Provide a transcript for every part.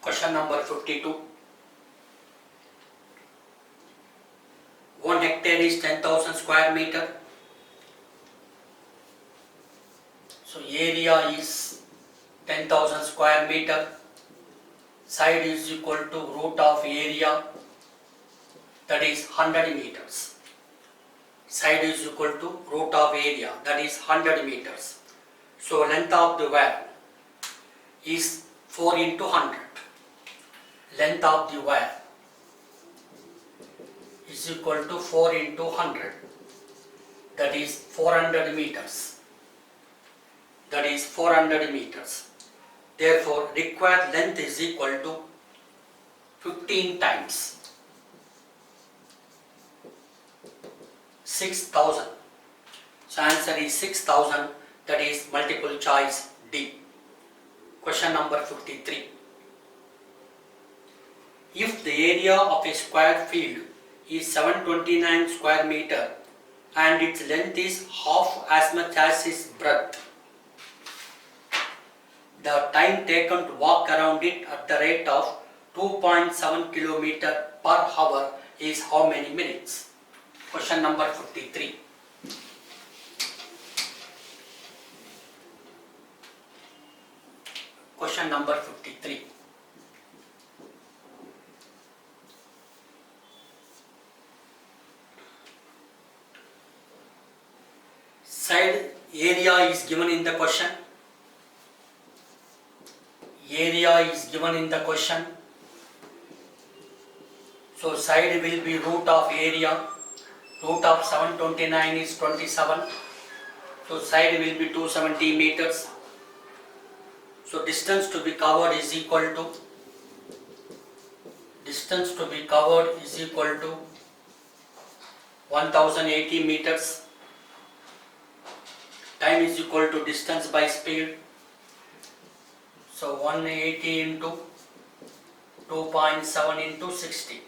Question number 52. 1 hectare is 10,000 square meter. So area is 10,000 square meter. Side is equal to root of area, that is 100 meters. Side is equal to root of area, that is 100 meters. So length of the wire is 4 into 100. Length of the wire is equal to 4 into 100, that is 400 meters. That is 400 meters. Therefore, required length is equal to 15 times 6,000. So answer is 6,000, that is multiple choice D. Question number 53. If the area of a square field is 729 square meter and its length is half as much as its breadth, the time taken to walk around it at the rate of 2.7 km per hour is how many minutes? Question number 53. Question number 53. Side area is given in the question. Area is given in the question. So side will be root of area. Root of 729 is 27. So side will be 270 meters. So distance to be covered is equal to 1080 meters. Time is equal to distance by speed. So 180 into 2.7 into 60.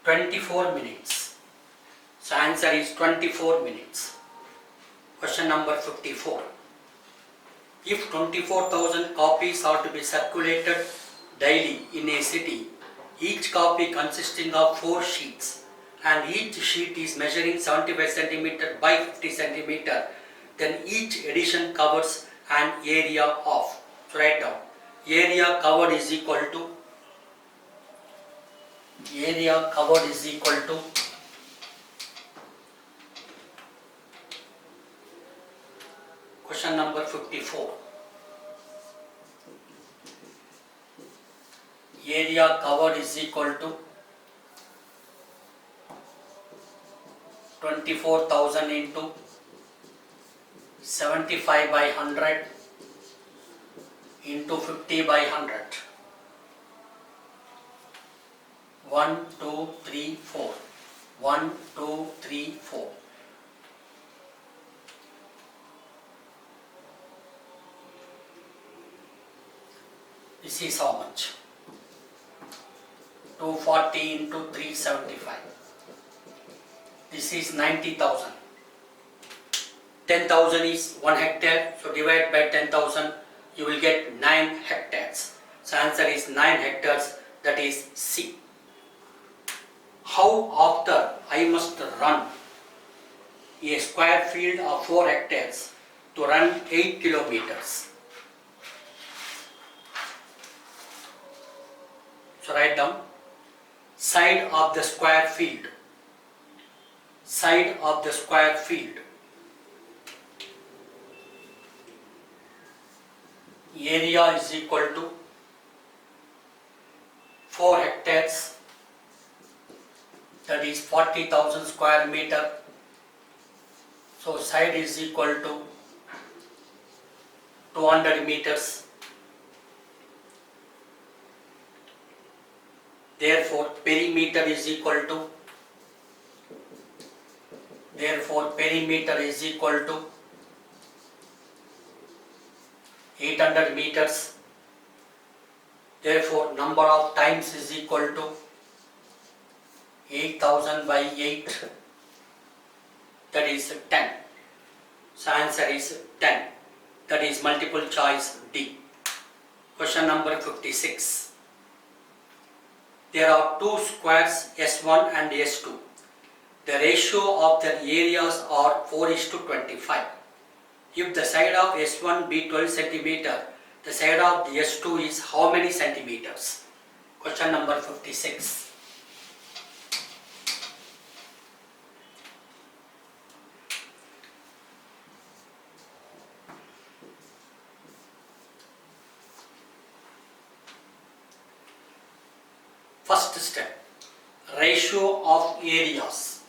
-24 minutes. So answer is 24 minutes. Question number 54. If 24,000 copies are to be circulated daily in a city, each copy consisting of 4 sheets and each sheet is measuring 75 cm by 50 cm, then each edition covers an area of, so write down, area covered is equal to question number 54. Area covered is equal to 24,000 into 75 by 100 into 50 by 100. 1, 2, 3, 4. 1, 2, 3, 4. This is how much? 240 into 375. This is 90,000. 10,000 is 1 hectare, so divide by 10,000, you will get 9 hectares. So answer is 9 hectares, that is C. How often I must run a square field of 4 hectares to run 8 kilometers? So write down side of the square field. Side of the square field. Area is equal to 4 hectares, that is 40,000 square meter. So side is equal to 200 meters. Therefore, perimeter is equal to 800 meters. Therefore, number of times is equal to 8000 by 8, that is 10. So answer is 10, that is multiple choice D. Question number 56. There are two squares S1 and S2. The ratio of their areas are 4:25. If the side of S1 be 12 cm, the side of the S2 is how many centimeters? Question number 56. First step, ratio of areas.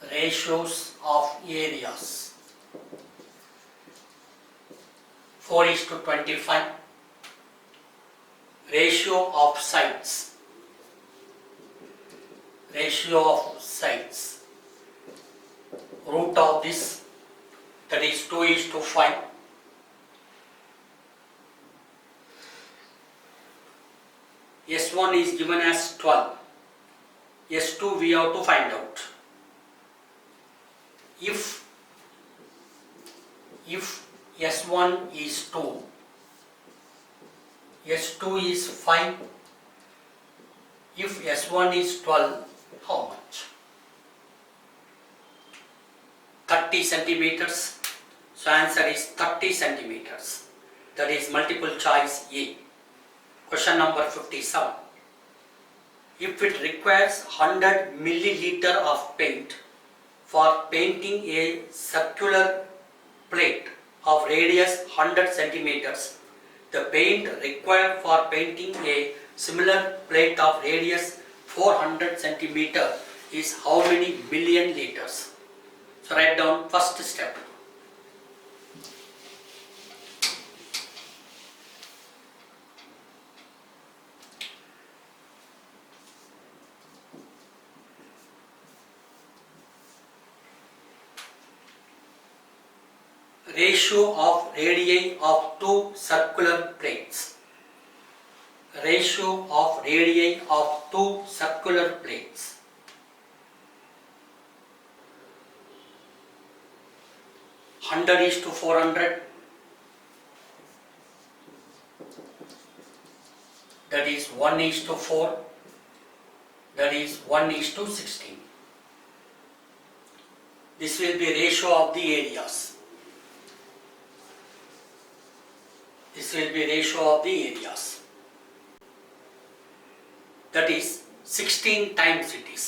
Ratios of areas. 4:25. Ratio of sides. Ratio of sides. Root of this, that is 2:5. S1 is given as 12. S2 we have to find out. If S1 is 2, S2 is 5, if S1 is 12, how much? 30 centimeters. So answer is 30 centimeters. That is multiple choice A. Question number 57. If it requires 100 milliliter of paint for painting a circular plate of radius 100 centimeters, the paint required for painting a similar plate of radius 400 centimeter is how many million liters? So write down first step. Ratio of radii of two circular plates. Ratio of radii of two circular plates. Hundred is to 400. That is 1:4. That is 1:16. This will be ratio of the areas. This will be ratio of the areas. That is 16 times it is.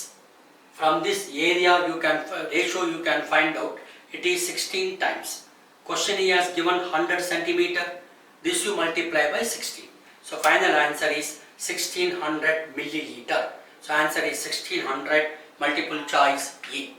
From this area ratio you can find out, it is 16 times. Question he has given 100 centimeter. This you multiply by 16. So final answer is 1600 milliliter. So answer is 1600, multiple choice E.